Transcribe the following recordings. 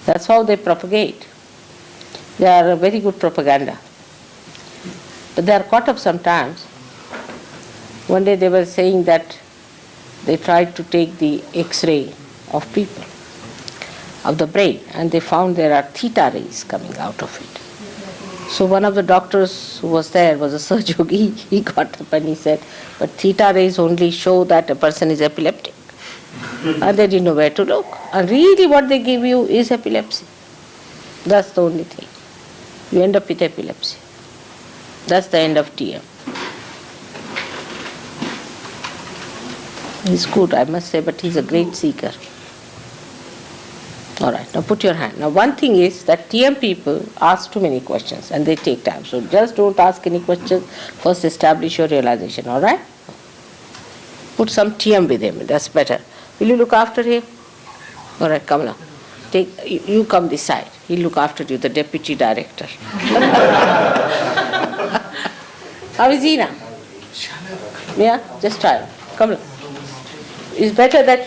That's how they propagate. They are a very good propaganda. But they are caught up sometimes. One day they were saying that they tried to take the X-ray of people, of the brain, and they found there are theta rays coming out of it. So one of the doctors who was there was a surgeon. He got up and he said, but theta rays only show that a person is epileptic. And they didn't know where to look. And really what they give you is epilepsy. That's the only thing. You end up with epilepsy. That's the end of TM. He's good, I must say, but he's a great seeker. All right, now put your hand. Now one thing is that TM people ask too many questions and they take time. So just don't ask any questions. First establish your realization, all right? Put some TM with him, that's better. Will you look after him? All right, come now. You come this side. He'll look after you, the deputy director. How is he now? Yeah, just try. Come now. It's better that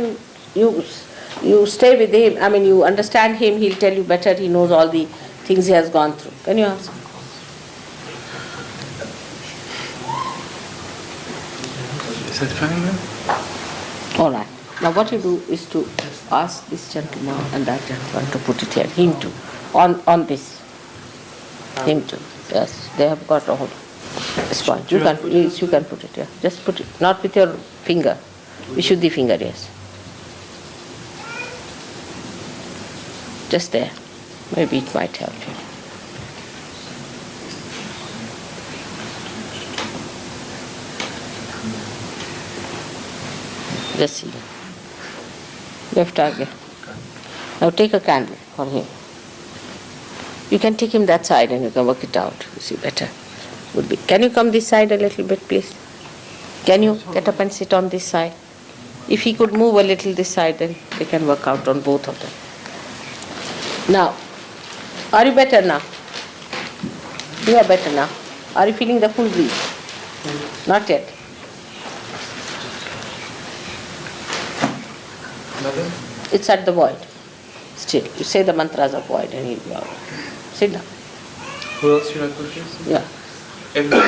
you stay with him. I mean, you understand him. He'll tell you better. He knows all the things he has gone through. Can you ask? Is that fine, ma'am? All right. Now what you do is to ask this gentleman and that gentleman to put it here. Him too. On this. Him too. Yes. They have got a whole sponge. You can put it here. Just put it. Not with your finger. Vishuddhi finger, yes. Just there. Maybe it might help you. Just see. Left target. Now take a candle for him. You can take him that side and you can work it out. You see better. Would be. Can you come this side a little bit, please? Can you get up and sit on this side? If he could move a little this side, then they can work out on both of them. Now, are you better now? You are better now. Are you feeling the full breeze? Not yet. It's at the void. Still, you say the mantras of void and he'll be out. Sit down. Who else should I put this? Yeah. Everyone?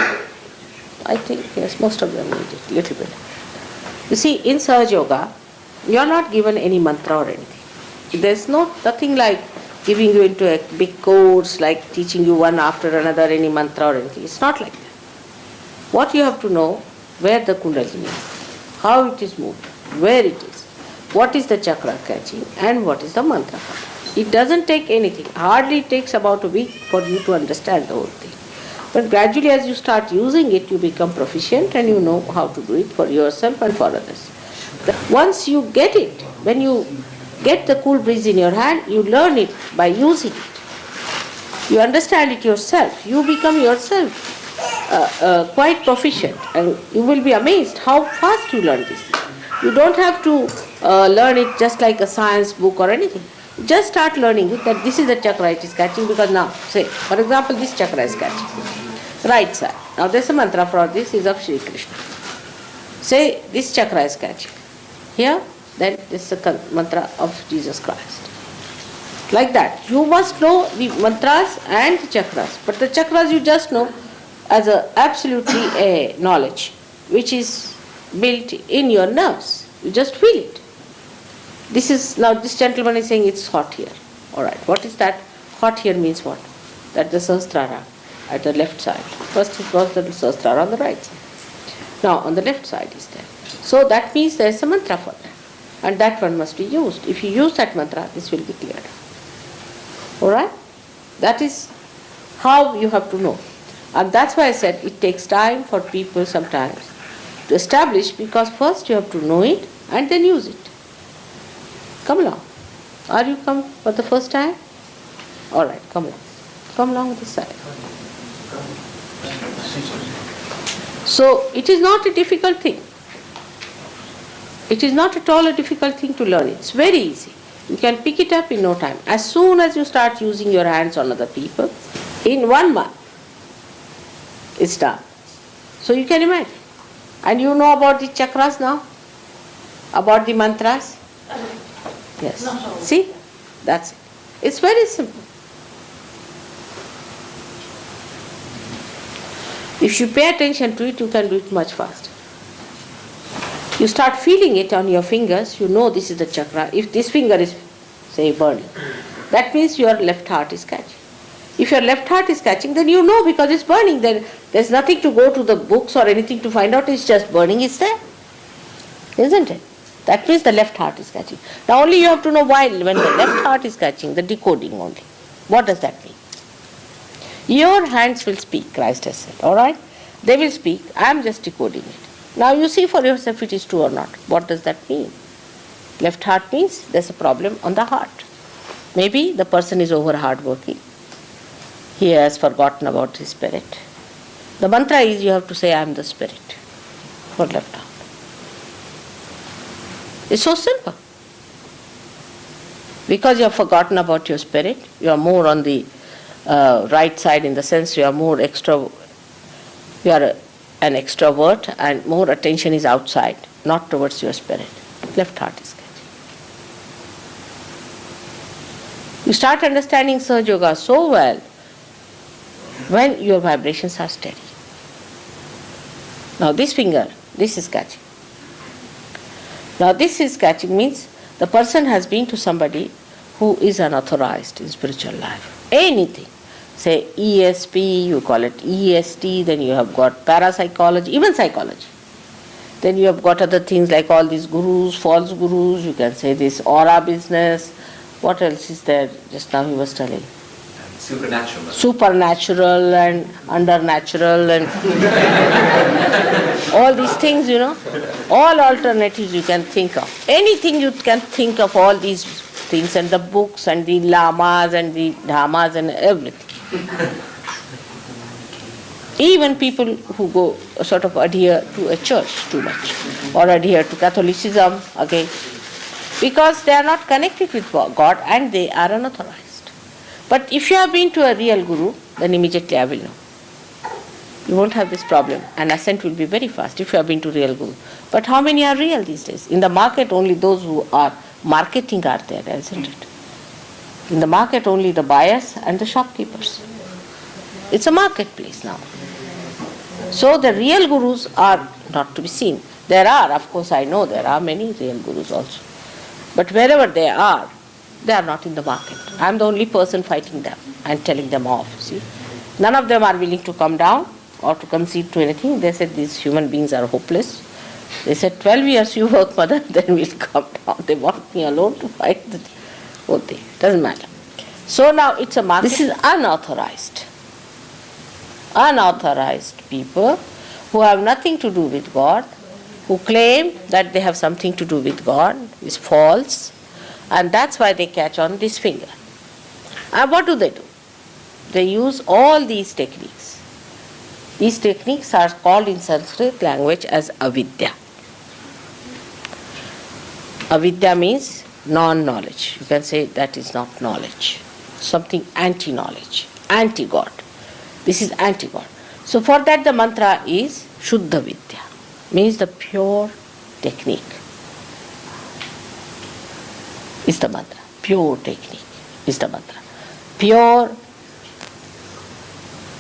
I think, yes, most of them need it, little bit. You see, in Sahaja Yoga, you are not given any mantra or anything. There's nothing like giving you into a big course, like teaching you one after another any mantra or anything. It's not like that. What you have to know, where the kundalini is, how it is moved, where it is, what is the chakra catching, and what is the mantra. It doesn't take anything. Hardly it takes about a week for you to understand the whole thing. But gradually as you start using it, you become proficient and you know how to do it for yourself and for others. Once you get it, when you get the cool breeze in your hand, you learn it by using it. You understand it yourself. You become yourself quite proficient and you will be amazed how fast you learn this. You don't have to learn it just like a science book or anything. Just start learning it, that this is the chakra it is catching, because now, say, for example, this chakra is catching. Right side. Now there's a mantra for this is of Shri Krishna. Say, this chakra is catching. Here, then this is the mantra of Jesus Christ. Like that. You must know the mantras and the chakras. But the chakras you just know as absolutely a knowledge, which is built in your nerves. You just feel it. Now this gentleman is saying it's hot here. Alright, what is that? Hot here means what? That the Sahasrara at the left side. First it was the Sahasrara on the right side. Now on the left side is there. So that means there is a mantra for that. And that one must be used. If you use that mantra, this will be cleared. Alright? That is how you have to know. And that's why I said it takes time for people sometimes to establish, because first you have to know it and then use it. Come along. Are you come for the first time? Alright, come along. Come along this side. So it is not a difficult thing. It is not at all a difficult thing to learn. It's very easy. You can pick it up in no time. As soon as you start using your hands on other people, in 1 month, it's done. So you can imagine. And you know about the chakras now? About the mantras? Yes. See? That's it. It's very simple. If you pay attention to it, you can do it much faster. You start feeling it on your fingers, you know this is the chakra. If this finger is, say, burning, that means your left heart is catching. If your left heart is catching, then you know because it's burning. Then there's nothing to go to the books or anything to find out, it's just burning, it's there. Isn't it? That means the left heart is catching. Now only you have to know why when the left heart is catching, the decoding only. What does that mean? Your hands will speak, Christ has said, alright? They will speak, I am just decoding it. Now you see for yourself it is true or not. What does that mean? Left heart means there's a problem on the heart. Maybe the person is over hard working. He has forgotten about his spirit. The mantra is you have to say I am the spirit for left heart. It's so simple. Because you have forgotten about your spirit, you are more on the right side in the sense you are more you are an extrovert and more attention is outside, not towards your spirit. Left heart is catching. You start understanding Sahaja Yoga so well when your vibrations are steady. Now this finger, this is catching. Now this is catching means the person has been to somebody who is unauthorized in spiritual life. Anything. Say ESP, you call it EST, then you have got parapsychology, even psychology. Then you have got other things like all these gurus, false gurus, you can say this aura business. What else is there? Just now he was telling. Supernatural. Supernatural and undernatural and all these things, all alternatives you can think of. Anything you can think of, all these things, and the books and the lamas and the dhammas and everything. Even people who go sort of adhere to a church too much or adhere to Catholicism again, because they are not connected with God and they are unauthorized. But if you have been to a real guru, then immediately I will know. You won't have this problem and ascent will be very fast if you have been to real guru. But how many are real these days? In the market only those who are marketing are there, isn't it? In the market only the buyers and the shopkeepers. It's a marketplace now. So the real gurus are not to be seen. There are, of course I know there are many real gurus also. But wherever they are not in the market. I am the only person fighting them and telling them off. See, none of them are willing to come down or to concede to anything. They said these human beings are hopeless. They said 12 years you work, mother, then we'll come down. They want me alone to fight the whole thing. Doesn't matter. So now it's a market. This is unauthorized. Unauthorized people who have nothing to do with God, who claim that they have something to do with God, is false. And that's why they catch on this finger. And what do? They use all these techniques. These techniques are called in Sanskrit language as avidya. Avidya means non-knowledge. You can say that is not knowledge. Something anti-knowledge, anti-God. This is anti-God. So for that the mantra is Shuddha Vidya, means the pure technique. Is the mantra. Pure technique is the mantra. Pure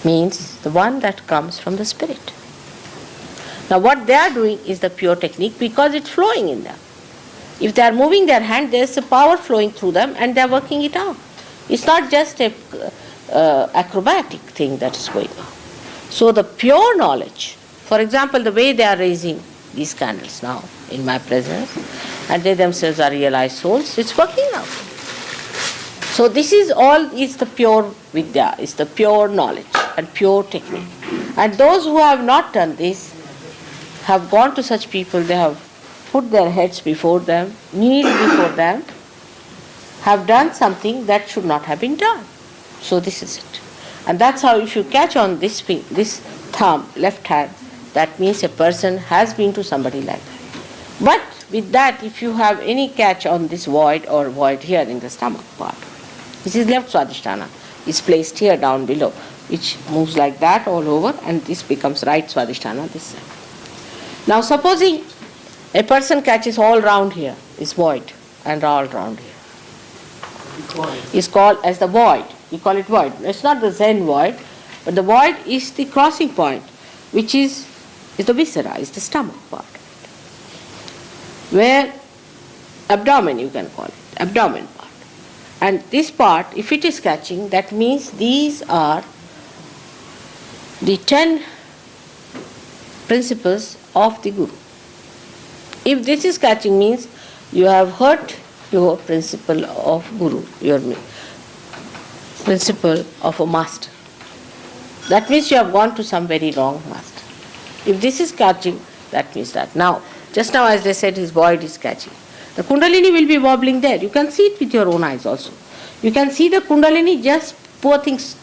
means the one that comes from the spirit. Now what they are doing is the pure technique because it's flowing in them. If they are moving their hand, there is a power flowing through them and they are working it out. It's not just a acrobatic thing that is going on. So the pure knowledge, for example, the way they are raising these candles now in my presence, and they themselves are realized souls, it's working out. So this is the pure vidya, is the pure knowledge and pure technique. And those who have not done this have gone to such people, they have put their heads before them, kneeled before them, have done something that should not have been done. So this is it. And that's how if you catch on this thumb, left hand, that means a person has been to somebody like that. But with that, if you have any catch on this void or void here in the stomach part, this is left swadhisthana, is placed here down below, which moves like that all over, and this becomes right swadhisthana this side. Now supposing a person catches all round here, is void, and all round here. is called as the void. You call it void. It's not the Zen void, but the void is the crossing point, which is the viscera, is the stomach part. Where abdomen, you can call it, abdomen part. And this part, if it is catching, that means these are the 10 principles of the Guru. If this is catching, means you have hurt your principle of Guru, your principle of a master. That means you have gone to some very wrong master. If this is catching, that means that. Now, just now as they said, his void is catching. The Kundalini will be wobbling there. You can see it with your own eyes also. You can see the Kundalini just, poor things,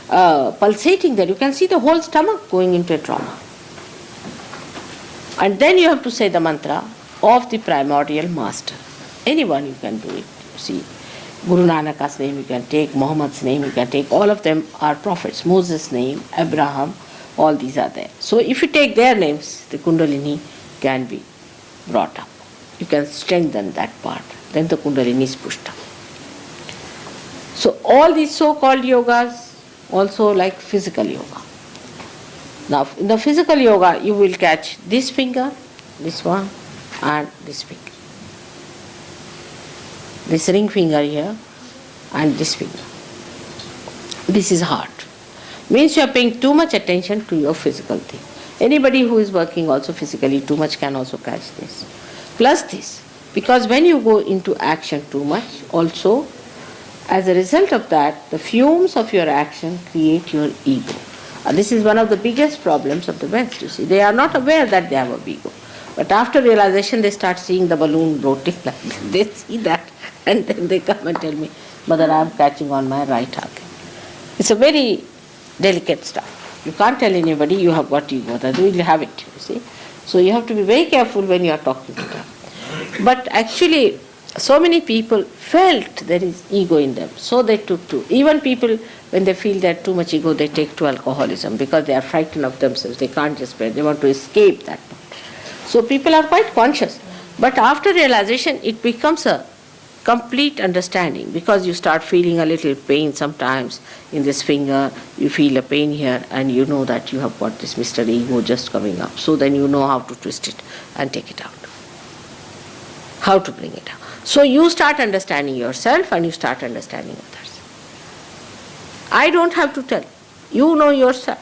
pulsating there. You can see the whole stomach going into a trauma. And then you have to say the mantra of the primordial master. Anyone you can do it. You see, Guru Nanak's name you can take, Muhammad's name you can take. All of them are prophets. Moses' name, Abraham, all these are there. So if you take their names, the Kundalini can be brought up. You can strengthen that part. Then the Kundalini is pushed up. So all these so-called yogas, also like physical yoga. Now in the physical yoga, you will catch this finger, this one, and this finger. This ring finger here, and this finger. This is heart. Means you are paying too much attention to your physical thing. Anybody who is working also physically too much can also catch this. Plus this. Because when you go into action too much, also, as a result of that, the fumes of your action create your ego. This is one of the biggest problems of the West, you see. They are not aware that they have a ego. But after realization, they start seeing the balloon bloating like this. They see that, and then they come and tell me, Mother, I am catching on my right arm. It's a very delicate stuff. You can't tell anybody you have got ego, that they will have it, you see. So you have to be very careful when you are talking to them. But actually, so many people felt there is ego in them, so they took to. Even people, when they feel that too much ego, they take to alcoholism because they are frightened of themselves. They can't just bear. They want to escape that part. So people are quite conscious. But after realization, it becomes a complete understanding, because you start feeling a little pain sometimes in this finger, you feel a pain here, and you know that you have got this Mr. Ego just coming up. So then you know how to twist it and take it out. How to bring it out. So you start understanding yourself and you start understanding others. I don't have to tell. You know yourself.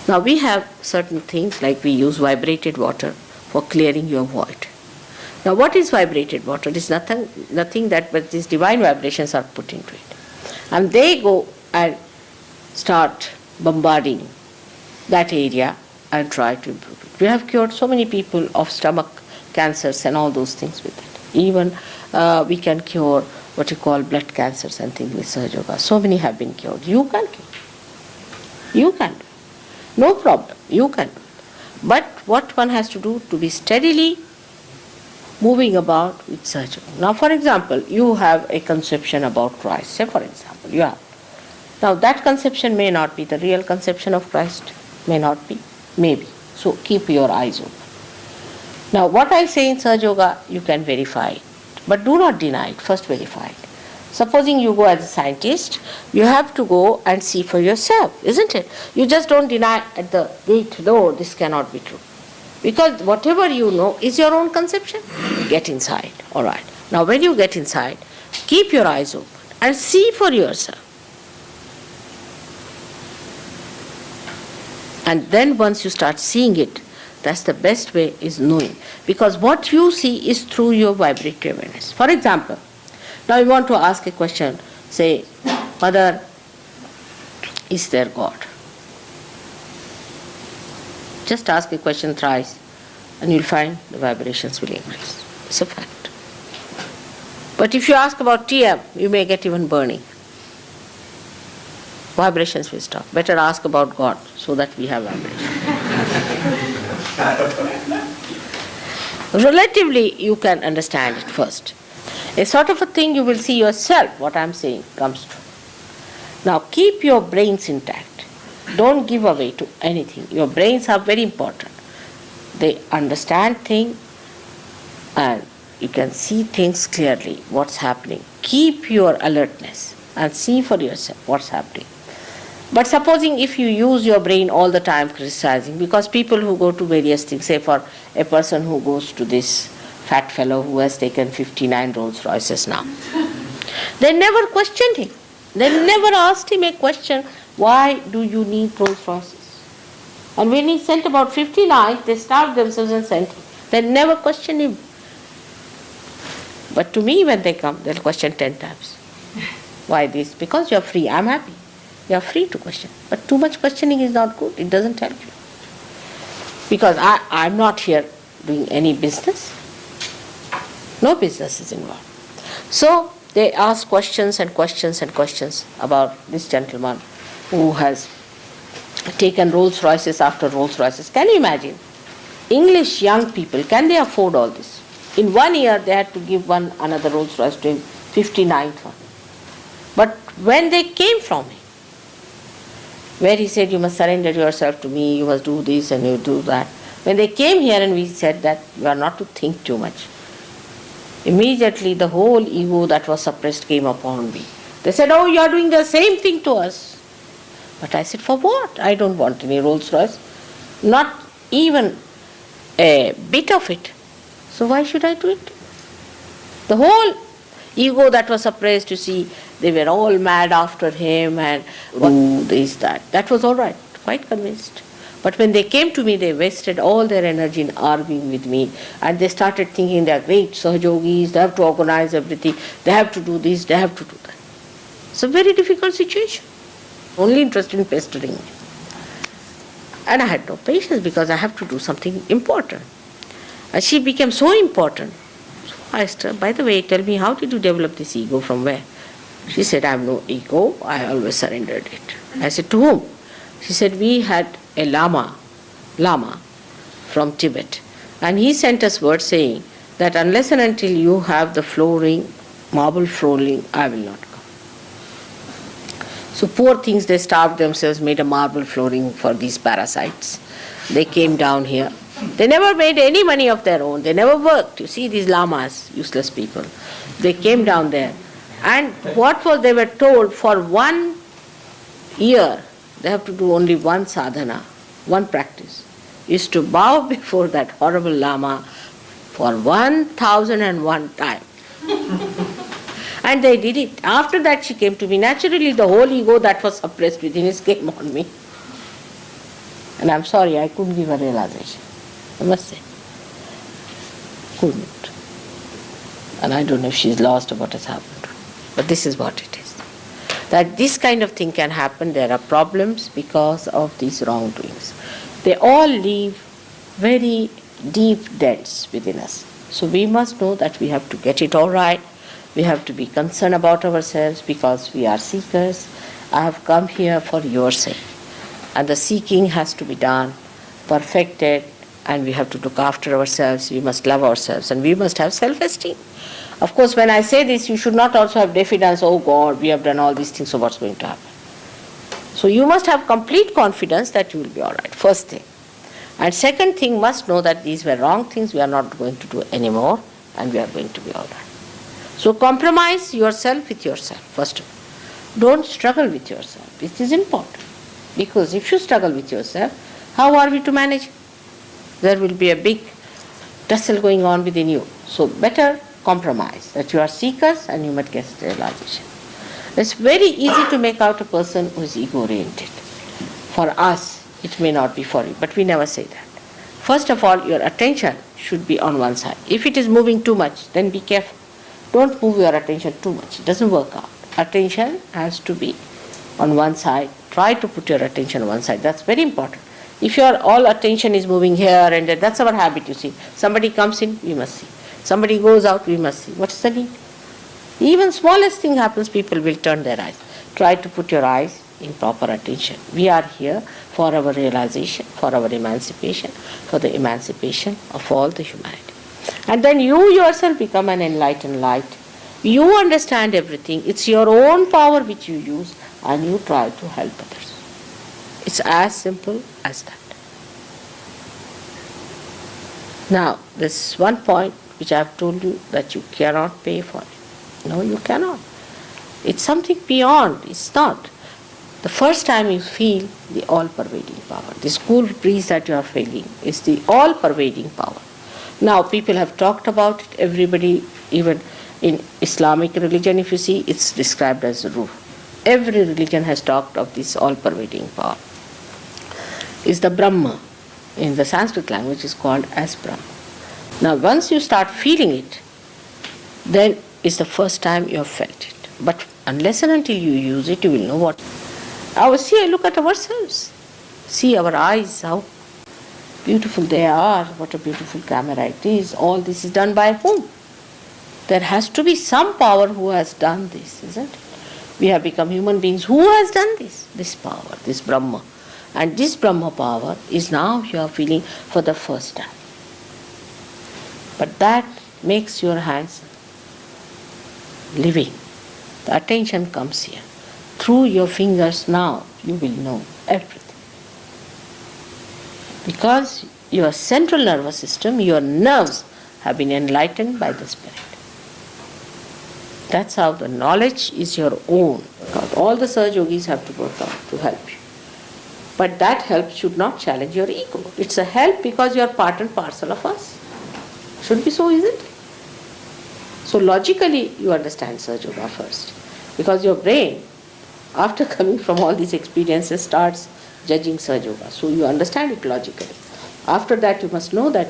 Now we have certain things, like we use vibrated water for clearing your void. Now what is vibrated water? It is nothing that but these divine vibrations are put into it. And they go and start bombarding that area and try to improve it. We have cured so many people of stomach cancers and all those things with it. Even we can cure what you call blood cancers and things with Sahaja Yoga. So many have been cured. You can cure. You can do. No problem. You can do. But what one has to do to be steadily moving about with Sahaja Yoga. Now for example, you have a conception about Christ. Say for example, you have. Now that conception may not be the real conception of Christ. May not be. Maybe. So keep your eyes open. Now what I say in Sahaja Yoga, you can verify it. But do not deny it. First verify it. Supposing you go as a scientist, you have to go and see for yourself, isn't it? You just don't deny at the gate, no, this cannot be true. Because whatever you know is your own conception. Get inside. All right. Now when you get inside, keep your eyes open and see for yourself. And then once you start seeing it, that's the best way, is knowing. Because what you see is through your vibratory awareness. For example, now you want to ask a question, say, Mother, is there God? Just ask a question thrice and you'll find the vibrations will increase. It's a fact. But if you ask about TM, you may get even burning. Vibrations will stop. Better ask about God so that we have vibrations. Relatively, you can understand it first. A sort of a thing you will see yourself, what I am saying, comes true. Now keep your brains intact. Don't give away to anything. Your brains are very important. They understand things and you can see things clearly, what's happening. Keep your alertness and see for yourself what's happening. But supposing if you use your brain all the time criticizing, because people who go to various things, say for a person who goes to this fat fellow who has taken 59 Rolls Royces now, they never questioned him. They never asked him a question, why do you need Rolls Royces? And when he sent about 59, they starved themselves and sent him. They never questioned him. But to me, when they come, they'll question 10 times. Why this? Because you're free. I'm happy. You're free to question. But too much questioning is not good. It doesn't help you. Because I'm not here doing any business. No business is involved. So they ask questions and questions and questions about this gentleman who has taken Rolls Royces after Rolls Royces. Can you imagine? English young people, can they afford all this? In 1 year, they had to give another Rolls Royce to him, 59th one. But when they came from him, where he said, you must surrender yourself to me, you must do this and you do that. When they came here and we said that you are not to think too much, immediately the whole ego that was suppressed came upon me. They said, oh, you are doing the same thing to us. But I said, for what? I don't want any Rolls Royce. Not even a bit of it. So why should I do it? The whole ego that was suppressed, you see, they were all mad after him and this, that. That was all right, quite convinced. But when they came to me, they wasted all their energy in arguing with me, and they started thinking they are great Sahaja Yogis, they have to organize everything, they have to do this, they have to do that. It's a very difficult situation. Only interested in pestering me. And I had no patience because I have to do something important. And she became so important. So I asked her, by the way, tell me, how did you develop this ego, from where? She said, I have no ego, I always surrendered it. I said, to whom? She said, we had a lama from Tibet, and he sent us word saying that unless and until you have the flooring, marble flooring, I will not come. So poor things, they starved themselves, made a marble flooring for these parasites. They came down here. They never made any money of their own. They never worked. You see these lamas, useless people. They came down there. And what was they were told, for 1 year, they have to do only one sadhana, one practice, is to bow before that horrible lama for 1001 times. And they did it. After that she came to me. Naturally the whole ego that was suppressed within us came on me. And I'm sorry, I couldn't give a realization. I must say. Couldn't. And I don't know if she's lost or what has happened. But this is what it is. That this kind of thing can happen. There are problems because of these wrongdoings. They all leave very deep dents within us. So we must know that we have to get it all right. We have to be concerned about ourselves because we are seekers. I have come here for your sake. And the seeking has to be done, perfected, and we have to look after ourselves. We must love ourselves and we must have self-esteem. Of course, when I say this, you should not also have diffidence, oh God, we have done all these things, so what's going to happen? So you must have complete confidence that you will be all right, first thing. And second thing, must know that these were wrong things, we are not going to do anymore, and we are going to be all right. So compromise yourself with yourself, first of all. Don't struggle with yourself. This is important. Because if you struggle with yourself, how are we to manage? There will be a big tussle going on within you. So better compromise, that you are seekers and you must get realization. It's very easy to make out a person who is ego-oriented. For us, it may not be for you, but we never say that. First of all, your attention should be on one side. If it is moving too much, then be careful. Don't move your attention too much. It doesn't work out. Attention has to be on one side. Try to put your attention on one side. That's very important. If your all attention is moving here and there, that's our habit, you see. Somebody comes in, we must see. Somebody goes out, we must see. What's the need? Even smallest thing happens, people will turn their eyes. Try to put your eyes in proper attention. We are here for our realization, for our emancipation, for the emancipation of all the humanity. And then you yourself become an enlightened light. You understand everything. It's your own power which you use and you try to help others. It's as simple as that. Now, this one point which I have told you that you cannot pay for it. No, you cannot. It's something beyond. It's not. The first time you feel the all-pervading power, this cool breeze that you are feeling is the all-pervading power. Now, people have talked about it. Everybody, even in Islamic religion, if you see, it's described as ruh. Every religion has talked of this all-pervading power. It's the Brahma. In the Sanskrit language is called as Brahma. Now, once you start feeling it, then it's the first time you have felt it. But unless and until you use it, you will know what. I look at ourselves. See our eyes, how beautiful they are, what a beautiful camera it is. All this is done by whom? There has to be some power who has done this, isn't it? We have become human beings. Who has done this? This power, this Brahma. And this Brahma power is now you are feeling for the first time. But that makes your hands living. The attention comes here. Through your fingers now you will know everything. Because your central nervous system, your nerves have been enlightened by the Spirit. That's how the knowledge is your own. All the Sahaja Yogis have to work out to help you. But that help should not challenge your ego. It's a help because you are part and parcel of us. Should be so, isn't it? So logically you understand Sahaja Yoga first. Because your brain, after coming from all these experiences, starts judging Sahaja Yoga. So you understand it logically. After that you must know that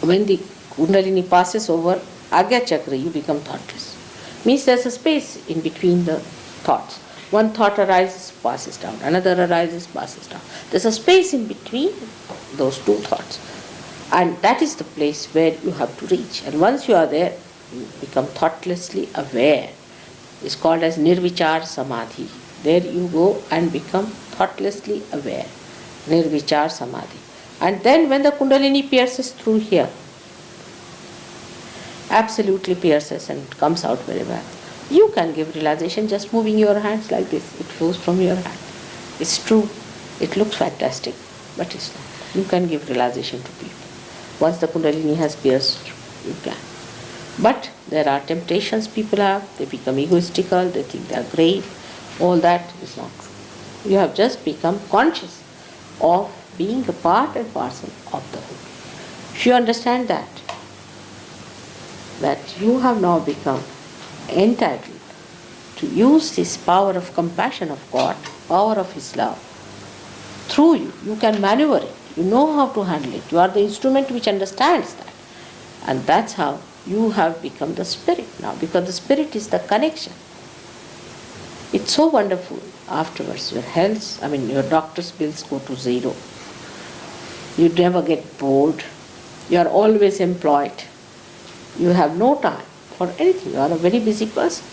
when the Kundalini passes over Agya Chakra, you become thoughtless. Means there's a space in between the thoughts. One thought arises, passes down. Another arises, passes down. There's a space in between those two thoughts. And that is the place where you have to reach. And once you are there, you become thoughtlessly aware. It's called as Nirvichar Samadhi. There you go and become thoughtlessly aware. Nirvichar Samadhi. And then when the Kundalini pierces through here, absolutely pierces and comes out very well, you can give realization just moving your hands like this. It flows from your hand. It's true. It looks fantastic, but it's not. You can give realization to people. Once the Kundalini has pierced, you can. But there are temptations people have. They become egoistical. They think they are great. All that is not true. You have just become conscious of being a part and parcel of the whole. If you understand that you have now become entitled to use this power of compassion of God, power of His love, through you. You can maneuver it. You know how to handle it. You are the instrument which understands that. And that's how you have become the Spirit now, because the Spirit is the connection. It's so wonderful. Afterwards, your health, your doctor's bills go to zero. You never get bored. You are always employed. You have no time for anything. You are a very busy person.